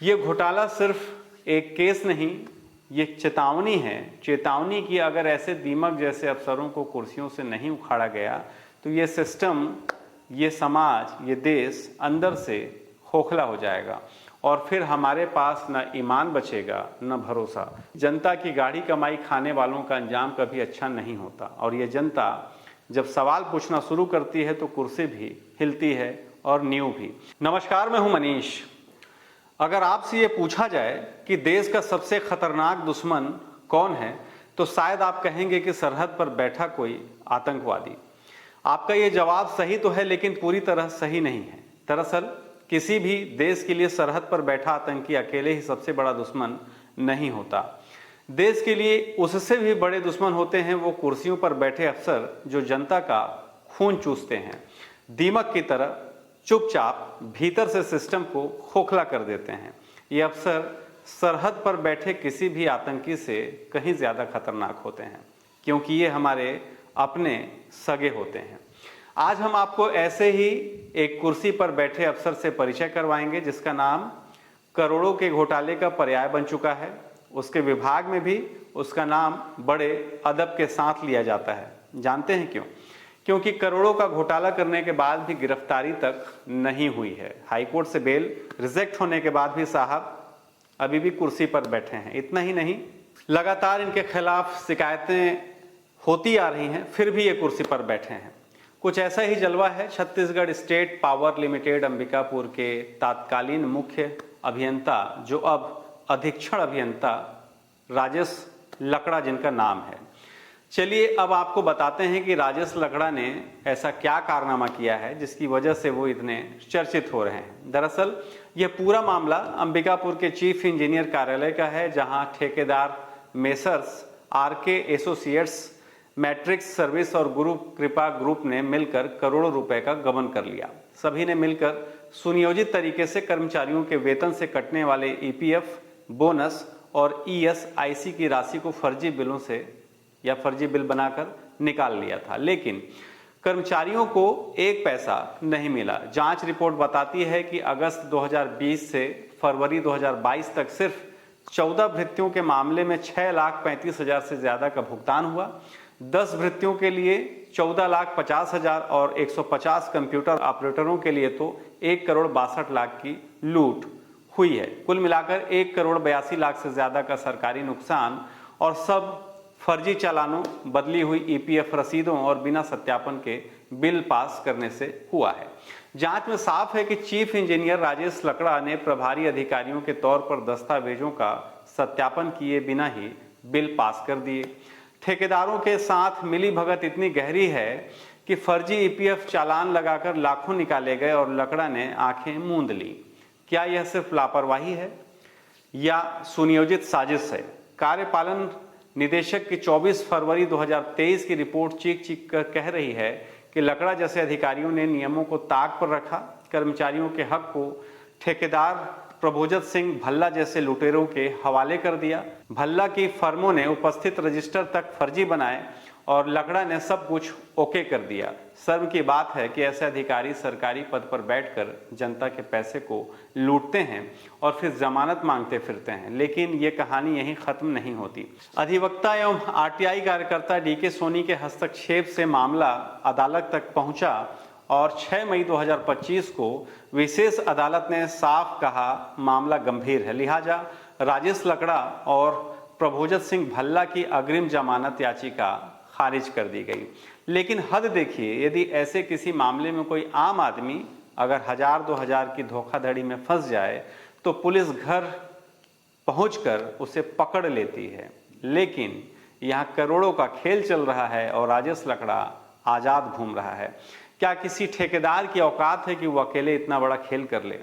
ये घोटाला सिर्फ एक केस नहीं, ये चेतावनी है। चेतावनी की अगर ऐसे दीमक जैसे अफसरों को कुर्सियों से नहीं उखाड़ा गया तो ये सिस्टम, ये समाज, ये देश अंदर से खोखला हो जाएगा और फिर हमारे पास न ईमान बचेगा न भरोसा। जनता की गाढ़ी कमाई खाने वालों का अंजाम कभी अच्छा नहीं होता और ये जनता जब सवाल पूछना शुरू करती है तो कुर्सी भी हिलती है और नींव भी। नमस्कार, मैं हूं मनीष। अगर आपसे ये पूछा जाए कि देश का सबसे खतरनाक दुश्मन कौन है तो शायद आप कहेंगे कि सरहद पर बैठा कोई आतंकवादी। आपका ये जवाब सही तो है, लेकिन पूरी तरह सही नहीं है। दरअसल किसी भी देश के लिए सरहद पर बैठा आतंकी अकेले ही सबसे बड़ा दुश्मन नहीं होता। देश के लिए उससे भी बड़े दुश्मन होते हैं वो कुर्सियों पर बैठे अफसर जो जनता का खून चूसते हैं, दीमक की तरह चुपचाप भीतर से सिस्टम को खोखला कर देते हैं। ये अफसर सरहद पर बैठे किसी भी आतंकी से कहीं ज्यादा खतरनाक होते हैं, क्योंकि ये हमारे अपने सगे होते हैं। आज हम आपको ऐसे ही एक कुर्सी पर बैठे अफसर से परिचय करवाएंगे जिसका नाम करोड़ों के घोटाले का पर्याय बन चुका है। उसके विभाग में भी उसका नाम बड़े अदब के साथ लिया जाता है। जानते हैं क्यों? क्योंकि करोड़ों का घोटाला करने के बाद भी गिरफ्तारी तक नहीं हुई है। हाईकोर्ट से बेल रिजेक्ट होने के बाद भी साहब अभी भी कुर्सी पर बैठे हैं। इतना ही नहीं, लगातार इनके खिलाफ शिकायतें होती आ रही हैं, फिर भी ये कुर्सी पर बैठे हैं। कुछ ऐसा ही जलवा है Chhattisgarh state power limited Ambikapur के तत्कालीन मुख्य अभियंता, जो अब अधीक्षण अभियंता राजेश लकड़ा जिनका नाम है। चलिए अब आपको बताते हैं कि राजेश लकड़ा ने ऐसा क्या कारनामा किया है जिसकी वजह से वो इतने चर्चित हो रहे हैं। दरअसल यह पूरा मामला अंबिकापुर के चीफ इंजीनियर कार्यालय का है, जहां ठेकेदार Messrs RK associates, Matrix service और गुरु कृपा ग्रुप ने मिलकर करोड़ों रुपए का गबन कर लिया। सभी ने मिलकर सुनियोजित तरीके से कर्मचारियों के वेतन से कटने वाले ईपीएफ, बोनस और ईएसआईसी की राशि को फर्जी बिलों से या फर्जी बिल बनाकर निकाल लिया था, लेकिन कर्मचारियों को एक पैसा नहीं मिला। जांच रिपोर्ट बताती है कि अगस्त 2020 से फरवरी 2022 तक सिर्फ 14 भृत्यों के मामले में 6,35,000 से ज्यादा का भुगतान हुआ। 10 भृत्यों के लिए 14,50,000 और 150 कंप्यूटर ऑपरेटरों के लिए तो 1,62,00,000 की लूट हुई है। कुल मिलाकर 1,82,00,000 से ज्यादा का सरकारी नुकसान, और सब फर्जी चालानों, बदली हुई ईपीएफ रसीदों और बिना सत्यापन के बिल पास करने से हुआ है। जांच में साफ है कि चीफ इंजीनियर राजेश लकड़ा ने प्रभारी अधिकारियों के तौर पर दस्तावेजों का सत्यापन किए बिना ही बिल पास कर दिए। ठेकेदारों के साथ मिली भगत इतनी गहरी है कि फर्जी ईपीएफ चालान लगाकर लाखों निकाले गए और लकड़ा ने आंखें मूंद ली। क्या यह सिर्फ लापरवाही है या सुनियोजित साजिश है? कार्यपालन निदेशक की 24 फरवरी 2023 की रिपोर्ट चीख चीख कर कह रही है कि लकड़ा जैसे अधिकारियों ने नियमों को ताक पर रखा, कर्मचारियों के हक को ठेकेदार प्रभोजत सिंह भल्ला जैसे लुटेरों के हवाले कर दिया। भल्ला की फर्मों ने उपस्थित रजिस्टर तक फर्जी बनाए और लकड़ा ने सब कुछ ओके कर दिया। शर्म की बात है कि ऐसे अधिकारी सरकारी पद पर बैठकर जनता के पैसे को लूटते हैं और फिर जमानत मांगते फिरते हैं। लेकिन ये कहानी यहीं खत्म नहीं होती। अधिवक्ता एवं आरटीआई कार्यकर्ता डीके सोनी के हस्तक्षेप से मामला अदालत तक पहुंचा और 6 मई 2025 को विशेष अदालत ने साफ कहा मामला गंभीर है, लिहाजा राजेश लकड़ा और प्रभोजत सिंह भल्ला की अग्रिम जमानत याचिका खारिज कर दी गई। लेकिन हद देखिए, यदि ऐसे किसी मामले में कोई आम आदमी अगर 1000-2000 की धोखाधड़ी में फंस जाए तो पुलिस घर पहुंचकर उसे पकड़ लेती है। लेकिन यहाँ करोड़ों का खेल चल रहा है और राजेश लकड़ा आजाद घूम रहा है। क्या किसी ठेकेदार की औकात है कि वो अकेले इतना बड़ा खेल कर ले?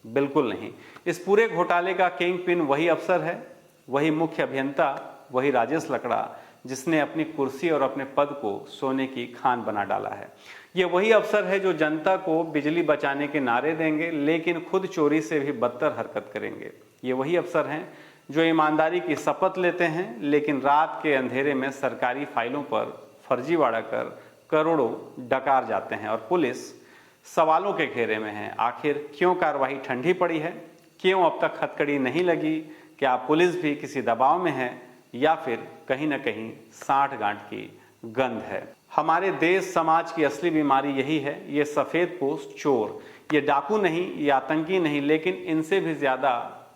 बिल्कुल नहीं। इस पूरे घोटाले का किंग पिन वही अफसर है, वही मुख्य अभियंता, वही राजेश लकड़ा, जिसने अपनी कुर्सी और अपने पद को सोने की खान बना डाला है। ये वही अफसर है जो जनता को बिजली बचाने के नारे देंगे लेकिन खुद चोरी से भी बदतर हरकत करेंगे। ये वही अफसर हैं जो ईमानदारी की शपथ लेते हैं लेकिन रात के अंधेरे में सरकारी फाइलों पर फर्जीवाड़ा कर करोड़ों डकार जाते हैं और पुलिस सवालों के घेरे में है। आखिर क्यों कार्रवाई ठंडी पड़ी है? क्यों अब तक हथकड़ी नहीं लगी? क्या पुलिस भी किसी दबाव में है या फिर कहीं ना कहीं साठगांठ की गंध है? हमारे देश समाज की असली बीमारी यही है, ये सफेदपोश चोर। ये डाकू नहीं, ये आतंकी नहीं, लेकिन इनसे भी ज्यादा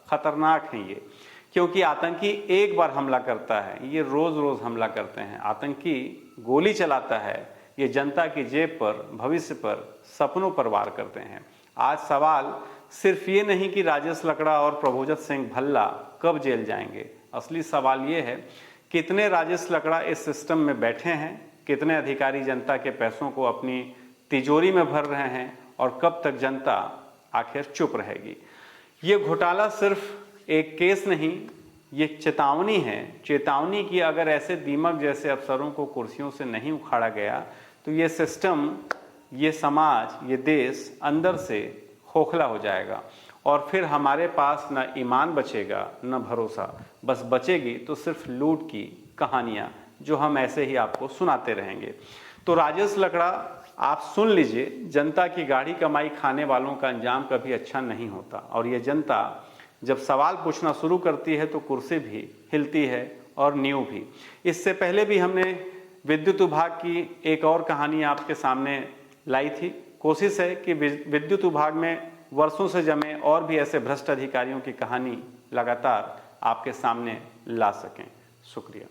खतरनाक हैं ये। क्योंकि आतंकी एक बार हमला करता है, ये रोज रोज हमला करते हैं। आतंकी गोली चलाता है, ये जनता की जेब पर, भविष्य पर, सपनों पर वार करते हैं। आज सवाल सिर्फ ये नहीं कि राजेश लकड़ा और प्रभुजत सिंह भल्ला कब जेल जाएंगे। असली सवाल ये है, कितने राजेश लकड़ा इस सिस्टम में बैठे हैं, कितने अधिकारी जनता के पैसों को अपनी तिजोरी में भर रहे हैं और कब तक जनता आखिर चुप रहेगी। ये घोटाला सिर्फ एक केस नहीं, ये चेतावनी है। चेतावनी की अगर ऐसे दीमक जैसे अफसरों को कुर्सियों से नहीं उखाड़ा गया तो ये सिस्टम, ये समाज, ये देश अंदर से खोखला हो जाएगा और फिर हमारे पास न ईमान बचेगा न भरोसा। बस बचेगी तो सिर्फ लूट की कहानियाँ जो हम ऐसे ही आपको सुनाते रहेंगे। तो राजेश लकड़ा, आप सुन लीजिए, जनता की गाढ़ी कमाई खाने वालों का अंजाम कभी अच्छा नहीं होता। और ये जनता जब सवाल पूछना शुरू करती है तो कुर्सी भी हिलती है और नींव भी। इससे पहले भी हमने विद्युत विभाग की एक और कहानी आपके सामने लाई थी। कोशिश है कि विद्युत विभाग में वर्षों से जमे और भी ऐसे भ्रष्ट अधिकारियों की कहानी लगातार आपके सामने ला सकें। शुक्रिया।